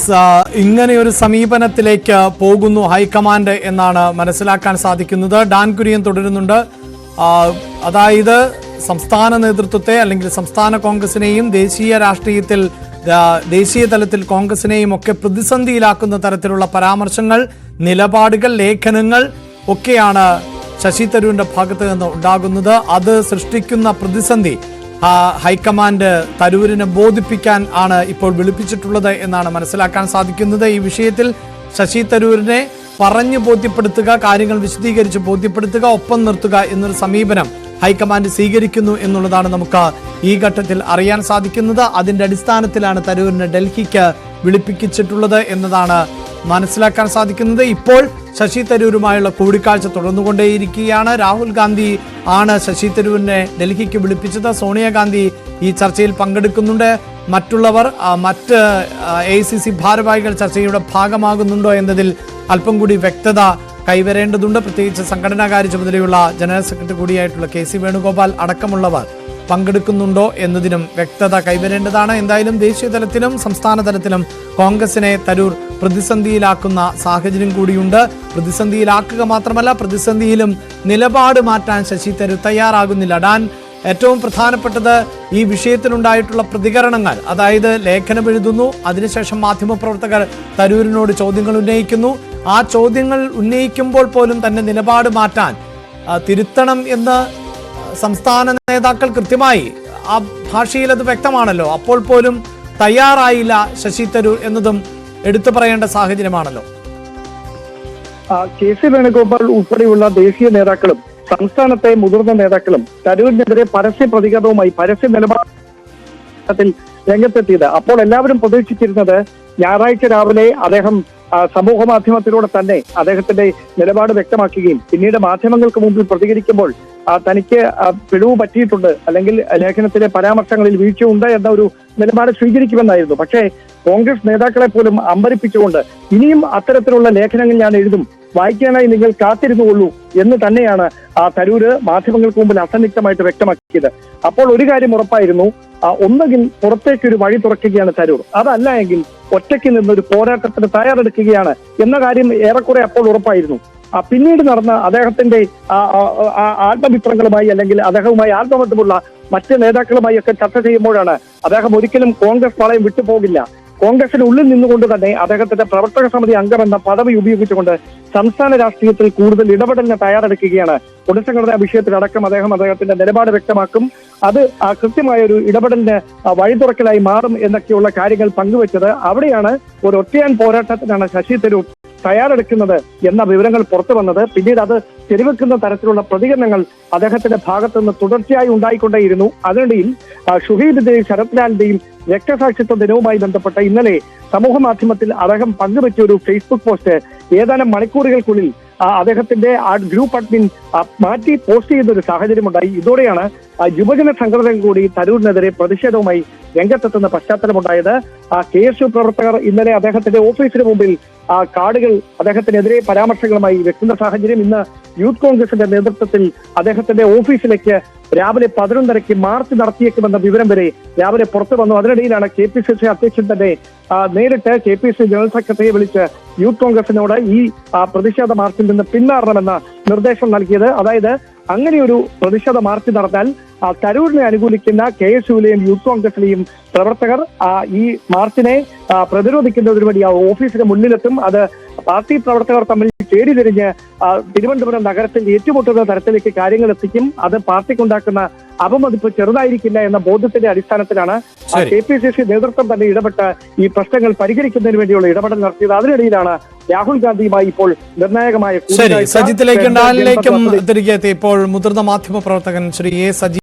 Yes, ഇങ്ങനെയൊരു സമീപനത്തിലേക്ക് പോകുന്നു ഹൈക്കമാൻഡ് എന്നാണ് മനസ്സിലാക്കാൻ സാധിക്കുന്നത്. ഡാൻ കുര്യൻ തുടരുന്നുണ്ട്. അതായത് സംസ്ഥാന നേതൃത്വത്തെ അല്ലെങ്കിൽ സംസ്ഥാന കോൺഗ്രസിനെയും ദേശീയ രാഷ്ട്രീയത്തിൽ ദേശീയ തലത്തിൽ കോൺഗ്രസിനെയും ഒക്കെ പ്രതിസന്ധിയിലാക്കുന്ന തരത്തിലുള്ള പരാമർശങ്ങൾ, നിലപാടുകൾ, ലേഖനങ്ങൾ ഒക്കെയാണ് ശശി തരൂരിന്റെ ഭാഗത്ത് നിന്ന് ഉണ്ടാകുന്നത്. അത് സൃഷ്ടിക്കുന്ന പ്രതിസന്ധി ഹൈക്കമാൻഡ് തരൂരിനെ ബോധിപ്പിക്കാൻ ആണ് ഇപ്പോൾ വിളിപ്പിച്ചിട്ടുള്ളത് എന്നാണ് മനസ്സിലാക്കാൻ സാധിക്കുന്നത്. ഈ വിഷയത്തിൽ ശശി തരൂരിനെ പറഞ്ഞു ബോധ്യപ്പെടുത്തുക, കാര്യങ്ങൾ വിശദീകരിച്ച് ബോധ്യപ്പെടുത്തുക, ഒപ്പം നിർത്തുക എന്നൊരു സമീപനം ഹൈക്കമാൻഡ് സ്വീകരിക്കുന്നു എന്നുള്ളതാണ് നമുക്ക് ഈ ഘട്ടത്തിൽ അറിയാൻ സാധിക്കുന്നത്. അതിന്റെ അടിസ്ഥാനത്തിലാണ് തരൂരിനെ ഡൽഹിക്ക് വിളിപ്പിച്ചിട്ടുള്ളത് എന്നതാണ് മനസ്സിലാക്കാൻ സാധിക്കുന്നത്. ഇപ്പോൾ ശശി തരൂരുമായുള്ള കൂടിക്കാഴ്ച തുടർന്നുകൊണ്ടേയിരിക്കുകയാണ്. രാഹുൽ ഗാന്ധി ആണ് ശശി തരൂരിനെ ഡൽഹിക്ക് വിളിപ്പിച്ചത്. സോണിയാഗാന്ധി ഈ ചർച്ചയിൽ പങ്കെടുക്കുന്നുണ്ട്. മറ്റുള്ളവർ, മറ്റ് AICC ഭാരവാഹികൾ ചർച്ചയുടെ ഭാഗമാകുന്നുണ്ടോ എന്നതിൽ അല്പം കൂടി വ്യക്തത കൈവരേണ്ടതുണ്ട്. പ്രത്യേകിച്ച് സംഘടനാകാര്യ ചുമതലയുള്ള ജനറൽ സെക്രട്ടറി കൂടിയായിട്ടുള്ള KC വേണുഗോപാൽ അടക്കമുള്ളവർ പങ്കെടുക്കുന്നുണ്ടോ എന്നതിനും വ്യക്തത കൈവരേണ്ടതാണ്. എന്തായാലും ദേശീയ തലത്തിലും സംസ്ഥാന തലത്തിലും കോൺഗ്രസിനെ തരൂർ പ്രതിസന്ധിയിലാക്കുന്ന സാഹചര്യം കൂടിയുണ്ട്. പ്രതിസന്ധിയിലാക്കുക മാത്രമല്ല, പ്രതിസന്ധിയിലും നിലപാട് മാറ്റാൻ ശശി തരൂർ തയ്യാറാകുന്നില്ല. ഡാൻ, ഏറ്റവും പ്രധാനപ്പെട്ടത് ഈ വിഷയത്തിലുണ്ടായിട്ടുള്ള പ്രതികരണങ്ങൾ, അതായത് ലേഖനം എഴുതുന്നു, അതിനുശേഷം മാധ്യമപ്രവർത്തകർ തരൂരിനോട് ചോദ്യങ്ങൾ ഉന്നയിക്കുന്നു. ആ ചോദ്യങ്ങൾ ഉന്നയിക്കുമ്പോൾ പോലും തന്നെ നിലപാട് മാറ്റാൻ, തിരുത്തണം എന്ന് സംസ്ഥാന നേതാക്കൾ കൃത്യമായി ആ ഭാഷയിൽ അത് വ്യക്തമാണല്ലോ. അപ്പോൾ പോലും തയ്യാറായില്ല ശശി തരൂർ എന്നതും എടുത്തു പറയേണ്ട സാഹചര്യമാണല്ലോ. KC വേണുഗോപാൽ ഉൾപ്പെടെയുള്ള ദേശീയ നേതാക്കളും സംസ്ഥാനത്തെ മുതിർന്ന നേതാക്കളും തരൂരിനെതിരെ പരസ്യ പ്രതികരണവുമായി പരസ്യ നിലപാടിൽ രംഗത്തെത്തിയത്. അപ്പോൾ എല്ലാവരും പ്രതീക്ഷിച്ചിരുന്നത് ഞായറാഴ്ച രാവിലെ അദ്ദേഹം സമൂഹ മാധ്യമത്തിലൂടെ തന്നെ അദ്ദേഹത്തിന്റെ നിലപാട് വ്യക്തമാക്കുകയും പിന്നീട് മാധ്യമങ്ങൾക്ക് മുമ്പിൽ പ്രതികരിക്കുമ്പോൾ തനിക്ക് പിഴവ് പറ്റിയിട്ടുണ്ട്, അല്ലെങ്കിൽ ലേഖനത്തിലെ പരാമർശങ്ങളിൽ വീഴ്ചയുണ്ട് എന്ന ഒരു നിലപാട് സ്വീകരിക്കുമെന്നായിരുന്നു. പക്ഷേ കോൺഗ്രസ് നേതാക്കളെ പോലും അമ്പരിപ്പിച്ചുകൊണ്ട് ഇനിയും അത്തരത്തിലുള്ള ലേഖനങ്ങൾ ഞാൻ എഴുതും, വായിക്കാനായി നിങ്ങൾ കാത്തിരുന്നുകൊള്ളൂ എന്ന് തന്നെയാണ് തരൂര് മാധ്യമങ്ങൾക്ക് മുമ്പിൽ അസന്നിഗ്ധമായിട്ട് വ്യക്തമാക്കിയത്. അപ്പോൾ ഒരു കാര്യം ഉറപ്പായിരുന്നു, ഒന്നുകിൽ പുറത്തേക്കൊരു വഴി തുറക്കുകയാണ് തരൂർ, അതല്ല എങ്കിൽ ഒറ്റയ്ക്ക് നിന്നൊരു പോരാട്ടത്തിന് തയ്യാറെടുക്കുകയാണ് എന്ന കാര്യം ഏറെക്കുറെ അപ്പോൾ ഉറപ്പായിരുന്നു. പിന്നീട് നടന്ന അദ്ദേഹത്തിന്റെ ആത്മമിത്രങ്ങളുമായി അല്ലെങ്കിൽ അദ്ദേഹവുമായി ആത്മബന്ധമുള്ള മറ്റ് നേതാക്കളുമായി ഒക്കെ ചർച്ച ചെയ്യുമ്പോഴാണ് അദ്ദേഹം ഒരിക്കലും കോൺഗ്രസ് പാളയം വിട്ടുപോകില്ല, കോൺഗ്രസിന് ഉള്ളിൽ നിന്നുകൊണ്ട് തന്നെ അദ്ദേഹത്തിന്റെ പ്രവർത്തക സമിതി അംഗമെന്ന പദവി ഉപയോഗിച്ചുകൊണ്ട് സംസ്ഥാന രാഷ്ട്രീയത്തിൽ കൂടുതൽ ഇടപെടലിന് തയ്യാറെടുക്കുകയാണ്, പൊതുസംഘടനാ വിഷയത്തിലടക്കം അദ്ദേഹത്തിന്റെ നിലപാട് വ്യക്തമാക്കും, അത് കൃത്യമായ ഒരു ഇടപെടലിന് വഴി തുറക്കലായി മാറും എന്നൊക്കെയുള്ള കാര്യങ്ങൾ പങ്കുവെച്ചത്. അവിടെയാണ് ഒരു ഒറ്റയാൻ പോരാട്ടത്തിനാണ് ശശി തരൂർ തയ്യാറെടുക്കുന്നത് എന്ന വിവരങ്ങൾ പുറത്തു വന്നത്. പിന്നീട് അത് ശരിവെക്കുന്ന തരത്തിലുള്ള പ്രതികരണങ്ങൾ അദ്ദേഹത്തിന്റെ ഭാഗത്തു നിന്ന് തുടർച്ചയായി ഉണ്ടായിക്കൊണ്ടേയിരുന്നു. അതിനിടയിൽ ഷുഹൈബിന്റെയും ശരത് ലാലിന്റെയും രക്തസാക്ഷിത്വ ദിനവുമായി ബന്ധപ്പെട്ട് ഇന്നലെ സമൂഹ മാധ്യമത്തിൽ അദ്ദേഹം പങ്കുവെച്ച ഒരു ഫേസ്ബുക്ക് പോസ്റ്റ് ഏതാനും മണിക്കൂറുകൾക്കുള്ളിൽ അദ്ദേഹത്തിന്റെ ഗ്രൂപ്പ് അഡ്മിൻ മാറ്റി പോസ്റ്റ് ചെയ്യുന്ന ഒരു സാഹചര്യമുണ്ടായി. ഇതോടെയാണ് യുവജന സംഘടനകൾ കൂടി തരൂരിനെതിരെ പ്രതിഷേധവുമായി രംഗത്തെത്തുന്ന പശ്ചാത്തലമുണ്ടായത്. KSU പ്രവർത്തകർ ഇന്നലെ അദ്ദേഹത്തിന്റെ ഓഫീസിന് മുമ്പിൽ കാർഡുകൾ അദ്ദേഹത്തിനെതിരെ പരാമർശങ്ങളുമായി വെക്കുന്ന സാഹചര്യം. ഇന്ന് യൂത്ത് കോൺഗ്രസിന്റെ നേതൃത്വത്തിൽ അദ്ദേഹത്തിന്റെ ഓഫീസിലേക്ക് രാവിലെ 11:30 മാർച്ച് നടത്തിയേക്കുമെന്ന വിവരം വരെ രാവിലെ പുറത്തു വന്നു. അതിനിടയിലാണ് KPCC അധ്യക്ഷൻ തന്നെ നേരിട്ട് KPCC ജനറൽ സെക്രട്ടറിയെ വിളിച്ച് യൂത്ത് കോൺഗ്രസിനോട് ഈ പ്രതിഷേധ മാർച്ചിൽ നിന്ന് പിന്മാറണമെന്ന നിർദ്ദേശം നൽകിയത്. അതായത് അങ്ങനെയൊരു പ്രതിഷേധ മാർച്ച് നടന്നാൽ തരൂരിനെ അനുകൂലിക്കുന്ന KSUവിലെയും യൂത്ത് കോൺഗ്രസിലെയും പ്രവർത്തകർ ഈ മാർച്ചിനെ പ്രതിരോധിക്കുന്നതിന് വേണ്ടി ഓഫീസിന് മുന്നിലെത്തും. അത് പാർട്ടി പ്രവർത്തകർ തമ്മിൽ ചേരി തിരിഞ്ഞ് തിരുവനന്തപുരം നഗരത്തിൽ ഏറ്റുമുട്ടുന്ന തരത്തിലേക്ക് കാര്യങ്ങൾ എത്തിക്കും. അത് പാർട്ടിക്കുണ്ടാക്കുന്ന അപമതിപ്പ് ചെറുതായിരിക്കില്ല എന്ന ബോധ്യത്തിന്റെ അടിസ്ഥാനത്തിലാണ് KPCC നേതൃത്വം തന്നെ ഇടപെട്ട് ഈ പ്രശ്നങ്ങൾ പരിഹരിക്കുന്നതിന് വേണ്ടിയുള്ള ഇടപെടൽ നടത്തിയത്. അതിനിടയിലാണ് രാഹുൽ ഗാന്ധിയുമായി ഇപ്പോൾ നിർണായകമായ സജിത്തിലേക്കും ഡാനിലേക്കും തിരികെ എത്തി ഇപ്പോൾ മുതിർന്ന മാധ്യമ പ്രവർത്തകൻ ശ്രീ A. സജി